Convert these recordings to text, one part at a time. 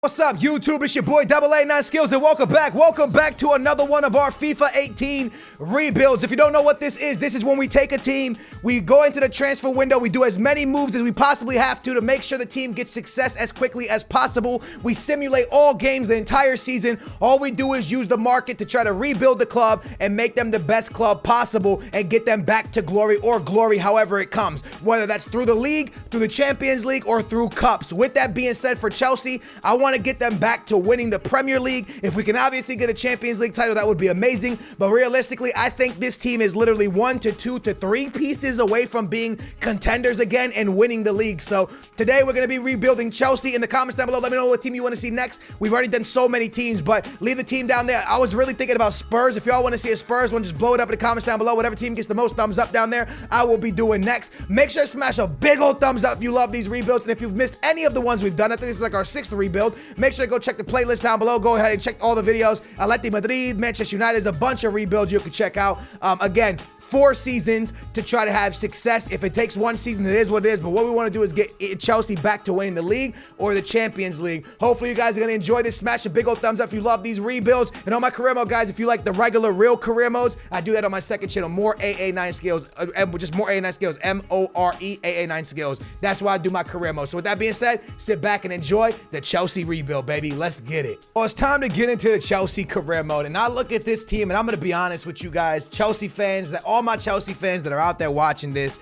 What's up, YouTube? It's your boy Double A9 Skills, and welcome back to another one of our FIFA 18 rebuilds. If you don't know what this is when we take a team, we go into the transfer window, we do as many moves as we possibly have to make sure the team gets success as quickly as possible. We simulate all games the entire season. All we do is use the market to try to rebuild the club and make them the best club possible and get them back to glory, or glory however it comes, whether that's through the league, through the Champions League, or through cups. With that being said, for Chelsea, I want to get them back to winning the Premier League. If we can obviously get a Champions League title, that would be amazing. But realistically, I think this team is literally 1 to 2 to 3 pieces away from being contenders again and winning the league. So today we're going to be rebuilding Chelsea. In the comments down below, let me know what team you want to see next. We've already done so many teams, but leave the team down there. I was really thinking about Spurs. If y'all want to see a Spurs one, just blow it up in the comments down below. Whatever team gets the most thumbs up down there, I will be doing next. Make sure to smash a big old thumbs up if you love these rebuilds. And if you've missed any of the ones we've done, I think this is like our 6th rebuild. Make sure to go check the playlist down below. Go ahead and check all the videos. Atleti Madrid, Manchester United. There's a bunch of rebuilds you can check out. Again, 4 seasons to try to have success. If it takes 1 season, it is what it is. But what we want to do is get Chelsea back to winning the league or the Champions League. Hopefully you guys are going to enjoy this. Smash a big old thumbs up if you love these rebuilds. And on my career mode, guys, if you like the regular, real career modes, I do that on my second channel, more AA9 skills. Just more AA9 skills. M-O-R-E, AA9 skills. That's why I do my career mode. So with that being said, sit back and enjoy the Chelsea rebuild, baby. Let's get it. Well, it's time to get into the Chelsea career mode. And I look at this team, and I'm going to be honest with you guys, Chelsea fans, that all my Chelsea fans that are out there watching this,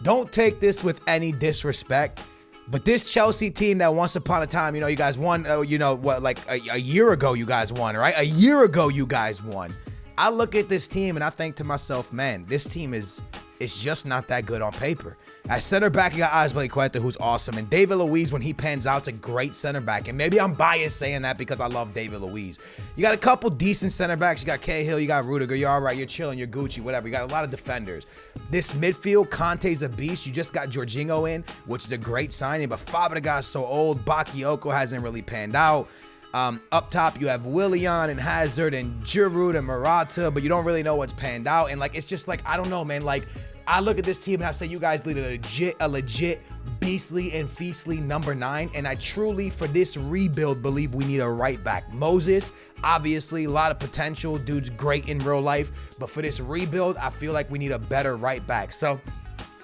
don't take this with any disrespect, but this Chelsea team that once upon a time, you guys won, like a year ago you guys won, right? A year ago you guys won. I look at this team and I think to myself, man, this team is just not that good on paper. At center back, you got Azpilicueta, who's awesome. And David Luiz, when he pans out, is a great center back. And maybe I'm biased saying that because I love David Luiz. You got a couple decent center backs. You got Cahill, you got Rudiger. You're all right. You're chilling. You're Gucci, whatever. You got a lot of defenders. This midfield, Conte's a beast. You just got Jorginho in, which is a great signing. But Fabregas so old. Bakayoko hasn't really panned out. Up top, you have Willian and Hazard and Giroud and Morata, but you don't really know what's panned out. And, like, it's just like, I don't know, man. Like, I look at this team and I say, you guys lead a legit beastly and feastly number 9. And I truly, for this rebuild, believe we need a right back. Moses, obviously, a lot of potential. Dude's great in real life. But for this rebuild, I feel like we need a better right back. So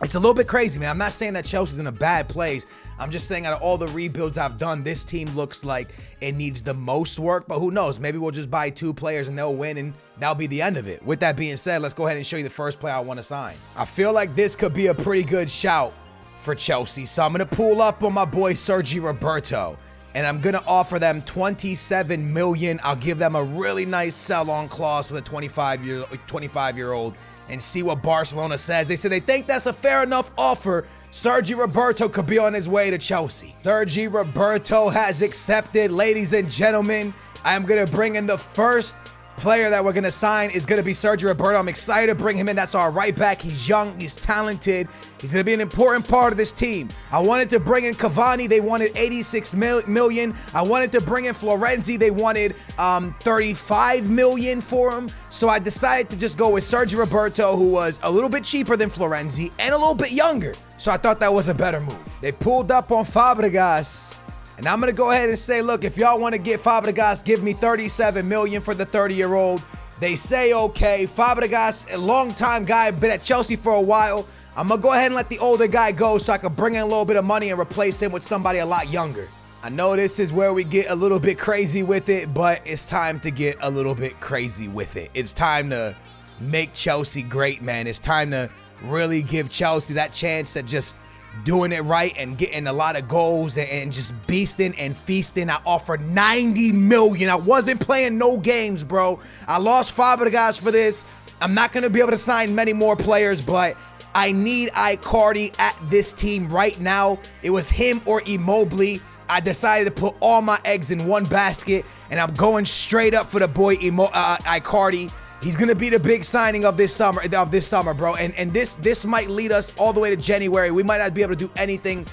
it's a little bit crazy, man. I'm not saying that Chelsea's in a bad place. I'm just saying out of all the rebuilds I've done, this team looks like it needs the most work. But who knows? Maybe we'll just buy 2 players and they'll win, and that'll be the end of it. With that being said, let's go ahead and show you the first player I want to sign. I feel like this could be a pretty good shout for Chelsea. So I'm going to pull up on my boy Sergi Roberto, and I'm going to offer them $27 million. I'll give them a really nice sell-on clause for the 25-year-old. And see what Barcelona says. They said they think that's a fair enough offer. Sergi Roberto could be on his way to Chelsea. Sergi Roberto has accepted. Ladies and gentlemen, I am going to bring in the first player that we're going to sign. Is going to be Sergi Roberto. I'm excited to bring him in. That's our right back. He's young. He's talented. He's going to be an important part of this team. I wanted to bring in Cavani. They wanted $86 million. I wanted to bring in Florenzi. They wanted $35 million for him. So I decided to just go with Sergi Roberto, who was a little bit cheaper than Florenzi and a little bit younger. So I thought that was a better move. They pulled up on Fabregas. And I'm going to go ahead and say, look, if y'all want to get Fabregas, give me $37 million for the 30-year-old. They say, okay. Fabregas, a long-time guy, been at Chelsea for a while. I'm going to go ahead and let the older guy go so I can bring in a little bit of money and replace him with somebody a lot younger. I know this is where we get a little bit crazy with it, but it's time to get a little bit crazy with it. It's time to make Chelsea great, man. It's time to really give Chelsea that chance at just doing it right and getting a lot of goals and just beasting and feasting. I offered $90 million. I wasn't playing no games, bro. I lost Fabregas for this. I'm not going to be able to sign many more players, but I need Icardi at this team right now. It was him or Immobile. I decided to put all my eggs in one basket, and I'm going straight up for the boy Icardi. He's going to be the big signing of this summer, bro. And this might lead us all the way to January. We might not be able to do anything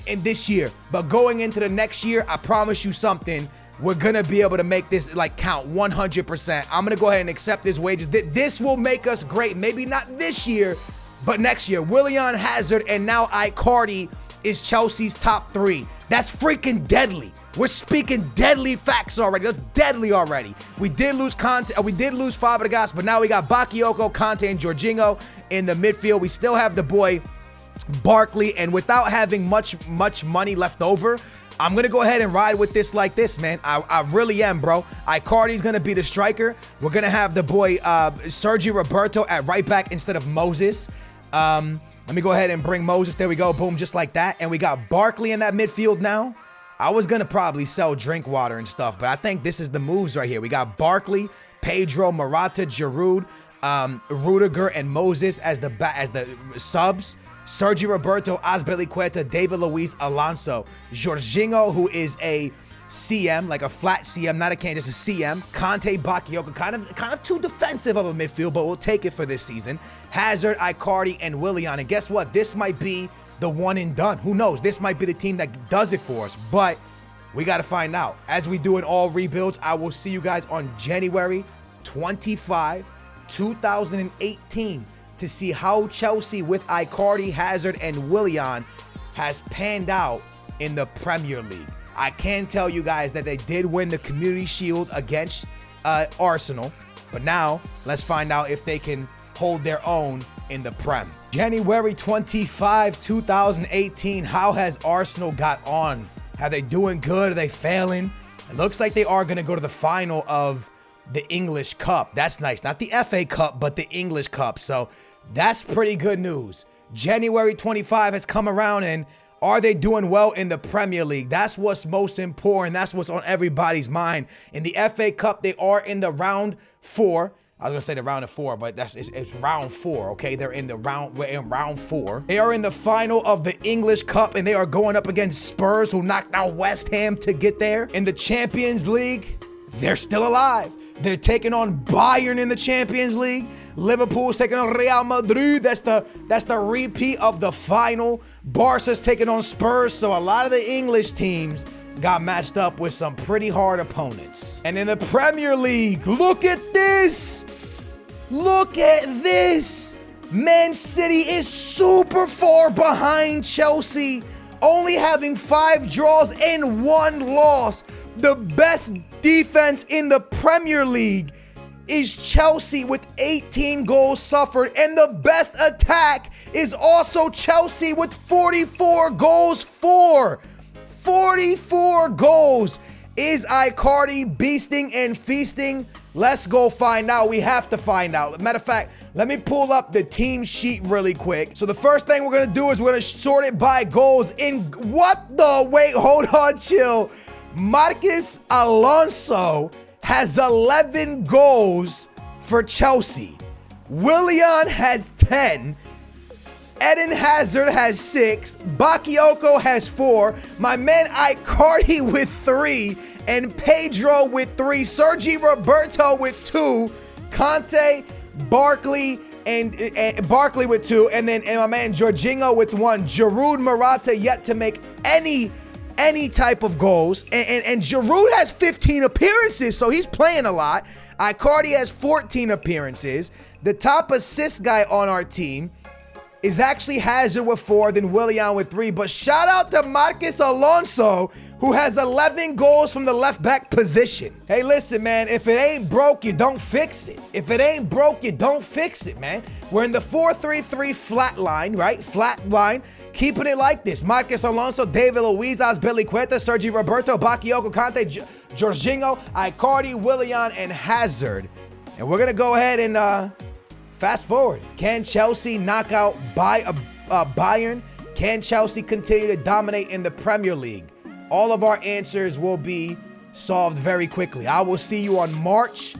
in this year. But going into the next year, I promise you something. We're going to be able to make this like count 100%. I'm going to go ahead and accept his wages. This will make us great. Maybe not this year, but next year. Willian, Hazard, and now Icardi is Chelsea's top 3. That's freaking deadly. We're speaking deadly facts already. That's deadly already. We did lose Fabregas, but now we got Bakayoko, Kante, and Jorginho in the midfield. We still have the boy Barkley, and without having much money left over, I'm going to go ahead and ride with this like this, man. I really am, bro. Icardi's going to be the striker. We're going to have the boy Sergi Roberto at right back instead of Moses. Let me go ahead and bring Moses. There we go. Boom, just like that. And we got Barkley in that midfield now. I was going to probably sell drink water and stuff, but I think this is the moves right here. We got Barkley, Pedro, Morata, Giroud, Rudiger, and Moses as the subs. Sergi Roberto, Azpilicueta, David Luiz, Alonso, Jorginho, who is a CM, like a flat CM, not a can, just a CM. Kante, Bakayoko, kind of too defensive of a midfield, but we'll take it for this season. Hazard, Icardi, and Willian. And guess what? This might be the one and done. Who knows? This might be the team that does it for us, but we got to find out. As we do in all rebuilds, I will see you guys on January 25, 2018 to see how Chelsea with Icardi, Hazard, and Willian has panned out in the Premier League. I can tell you guys that they did win the Community Shield against Arsenal, but now let's find out if they can hold their own in the Prem. January 25, 2018, how has Arsenal got on? Are they doing good? Are they failing? It looks like they are going to go to the final of the English Cup. That's nice. Not the FA Cup, but the English Cup. So that's pretty good news. January 25 has come around, and are they doing well in the Premier League? That's what's most important. That's what's on everybody's mind. In the FA Cup, they are in the round 4. I was gonna say the round of 4, but it's round 4, okay? We're in round 4. They are in the final of the English Cup, and they are going up against Spurs, who knocked out West Ham to get there. In the Champions League, they're still alive. They're taking on Bayern in the Champions League. Liverpool's taking on Real Madrid. That's the repeat of the final. Barca's taking on Spurs. So a lot of the English teams got matched up with some pretty hard opponents. And in the Premier League, look at this. Look at this. Man City is super far behind Chelsea, only having 5 draws and 1 loss. The best defense in the Premier League is Chelsea with 18 goals suffered, and the best attack is also Chelsea with 44 goals for. 44 goals. Is Icardi beasting and feasting? Let's go find out. We have to find out. Matter of fact, let me pull up the team sheet really quick. So the first thing we're going to do is we're going to sort it by goals in what the? Wait, hold on, chill. Marcus Alonso has 11 goals for Chelsea. Willian has 10. Eden Hazard has 6. Bakayoko has 4. My man Icardi with 3. And Pedro with 3. Sergi Roberto with 2. Kante, Barkley, and Barkley with 2. And then my man Jorginho with 1. Giroud, Morata yet to make any type of goals. And Giroud has 15 appearances, so he's playing a lot. Icardi has 14 appearances. The top assist guy on our team is actually Hazard with 4, then Willian with 3. But shout out to Marcus Alonso, who has 11 goals from the left back position. Hey, listen, man, if it ain't broke, you don't fix it. If it ain't broke, you don't fix it, man. We're in the 4-3-3 flat line, right? Flat line. Keeping it like this. Marcus Alonso, David Luiz, Azpilicueta, Sergi Roberto, Bakayoko, Kante, Jorginho, Icardi, Willian, and Hazard. And we're going to go ahead and fast forward. Can Chelsea knock out Bayern? Can Chelsea continue to dominate in the Premier League? All of our answers will be solved very quickly. I will see you on March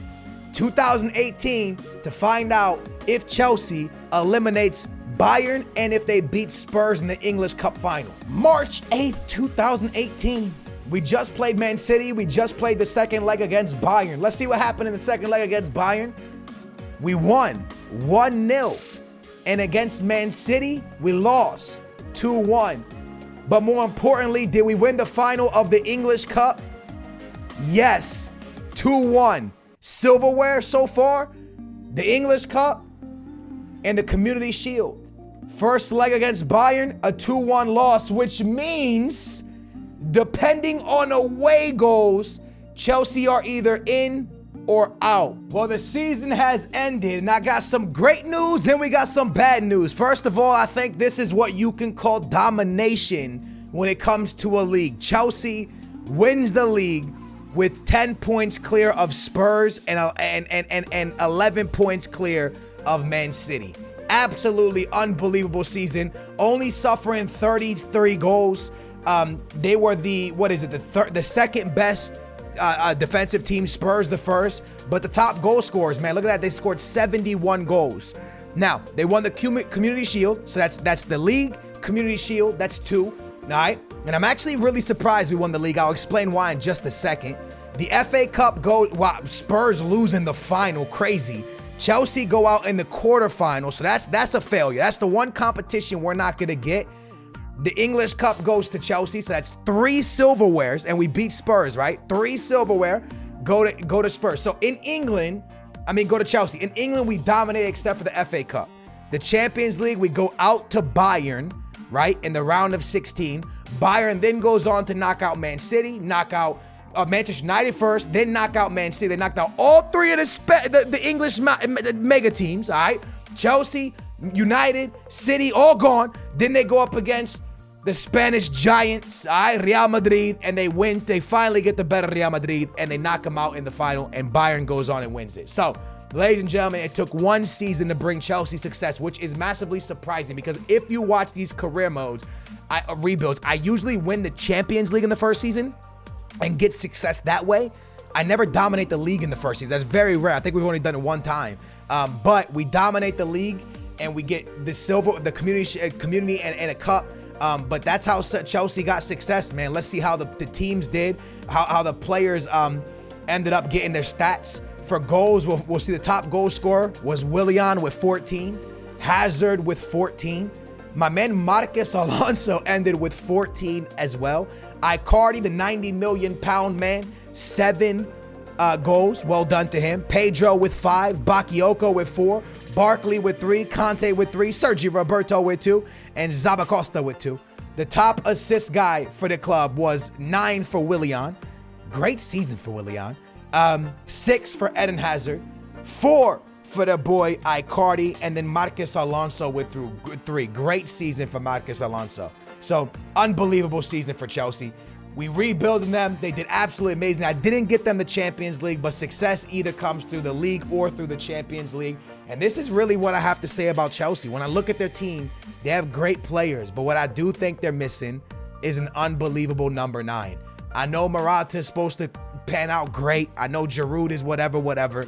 2018 to find out if Chelsea eliminates Bayern and if they beat Spurs in the English Cup final. March 8th, 2018. We just played Man City. We just played the second leg against Bayern. Let's see what happened in the second leg against Bayern. We won 1-0. And against Man City, we lost 2-1. But more importantly, did we win the final of the English Cup? Yes, 2-1. Silverware so far, the English Cup, and the Community Shield. First leg against Bayern, a 2-1 loss, which means, depending on away goals, Chelsea are either in or out. Well, the season has ended, and I got some great news and we got some bad news. First of all, I think this is what you can call domination when it comes to a league. Chelsea wins the league with 10 points clear of Spurs and 11 points clear of Man City. Absolutely unbelievable season. Only suffering 33 goals. They were the second best defensive team. Spurs the first, but the top goal scorers, man, look at that. They scored 71 goals. Now, they won the Community Shield, so that's the league. Community Shield, that's 2. All right, and I'm actually really surprised we won the league. I'll explain why in just a second. The FA Cup wow, Spurs lose in the final, crazy. Chelsea go out in the quarterfinal, so that's a failure. That's the one competition we're not gonna get. The English Cup goes to Chelsea, so that's 3 silverwares, and we beat Spurs, right? 3 silverware go to Spurs. So in England, go to Chelsea. In England, we dominate except for the FA Cup. The Champions League, we go out to Bayern, right, in the round of 16. Bayern then goes on to knock out Man City, knock out Manchester United first, then knock out Man City. They knocked out all 3 of the English mega teams, all right? Chelsea, United, City, all gone. Then they go up against the Spanish giants, all right, Real Madrid, and they win. They finally get the better Real Madrid, and they knock them out in the final, and Bayern goes on and wins it. So, ladies and gentlemen, it took 1 season to bring Chelsea success, which is massively surprising because if you watch these career modes, rebuilds, I usually win the Champions League in the first season and get success that way. I never dominate the league in the first season. That's very rare. I think we've only done it 1 time. But we dominate the league and we get the silver, the community and a cup. But that's how Chelsea got success, man. Let's see how the teams did, how the players ended up getting their stats. For goals, we'll see the top goal scorer was Willian with 14, Hazard with 14. My man Marcus Alonso ended with 14 as well. Icardi, the 90 million pound man, 7 goals. Well done to him. Pedro with 5, Bakayoko with 4, Barkley with 3, Conte with 3, Sergio Roberto with 2, and Zabacosta with 2. The top assist guy for the club was 9 for Willian. Great season for Willian. 6 for Eden Hazard, 4 for the boy Icardi, and then Marcus Alonso with 3. Great season for Marcus Alonso. So, unbelievable season for Chelsea. We rebuilding them. They did absolutely amazing. I didn't get them the Champions League, but success either comes through the league or through the Champions League. And this is really what I have to say about Chelsea. When I look at their team, they have great players, but what I do think they're missing is an unbelievable number 9. I know Morata is supposed to pan out great. I know Giroud is whatever.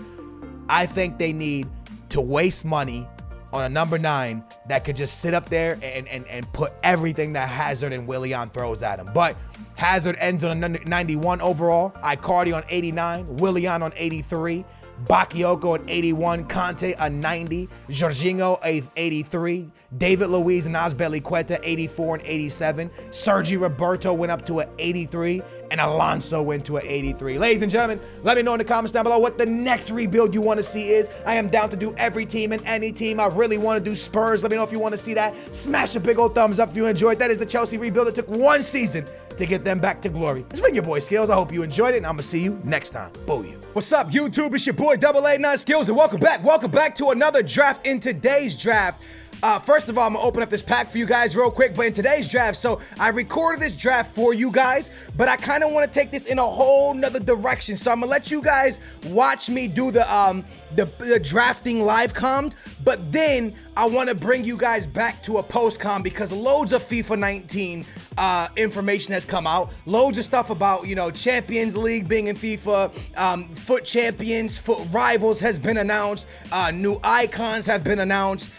I think they need to waste money on a number 9 that could just sit up there and put everything that Hazard and Willian throws at him. But Hazard ends on a 91 overall, Icardi on 89, Willian on 83, Bakayoko at 81, Conte a 90, Jorginho a 83, David Luiz and Azpilicueta 84 and 87, Sergio Roberto went up to an 83, and Alonso went to an 83. Ladies and gentlemen, let me know in the comments down below what the next rebuild you want to see is. I am down to do every team and any team. I really want to do Spurs. Let me know if you want to see that. Smash a big old thumbs up if you enjoyed. That is the Chelsea rebuild. It took 1 season to get them back to glory. It's been your boy Skills. I hope you enjoyed it, and I'm gonna see you next time. Booyah. What's up, YouTube? It's your boy AA9 Skills, and welcome back to another draft. In today's draft, first of all, I'm gonna open up this pack for you guys real quick. But in today's draft, so I recorded this draft for you guys, but I kind of want to take this in a whole nother direction. So I'm gonna let you guys watch me do the drafting live comm, but then I want to bring you guys back to a post comm because loads of FIFA 19 information has come out. Loads of stuff about, you know, Champions League being in FIFA, foot champions, foot rivals has been announced, new icons have been announced,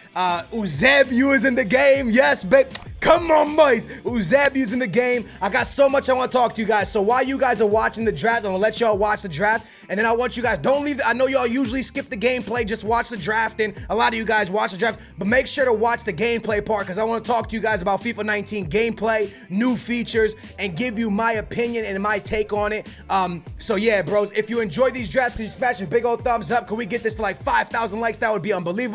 Eusebio is in the game. Yes, babe. Come on, boys. Eusebio's in the game. I got so much I want to talk to you guys. So while you guys are watching the draft, I'm going to let y'all watch the draft. And then I want you guys, don't leave. I know y'all usually skip the gameplay. Just watch the draft. And a lot of you guys watch the draft. But make sure to watch the gameplay part because I want to talk to you guys about FIFA 19 gameplay, new features, and give you my opinion and my take on it. So yeah, bros, if you enjoy these drafts, can you smash a big old thumbs up? Can we get this to like 5,000 likes? That would be unbelievable.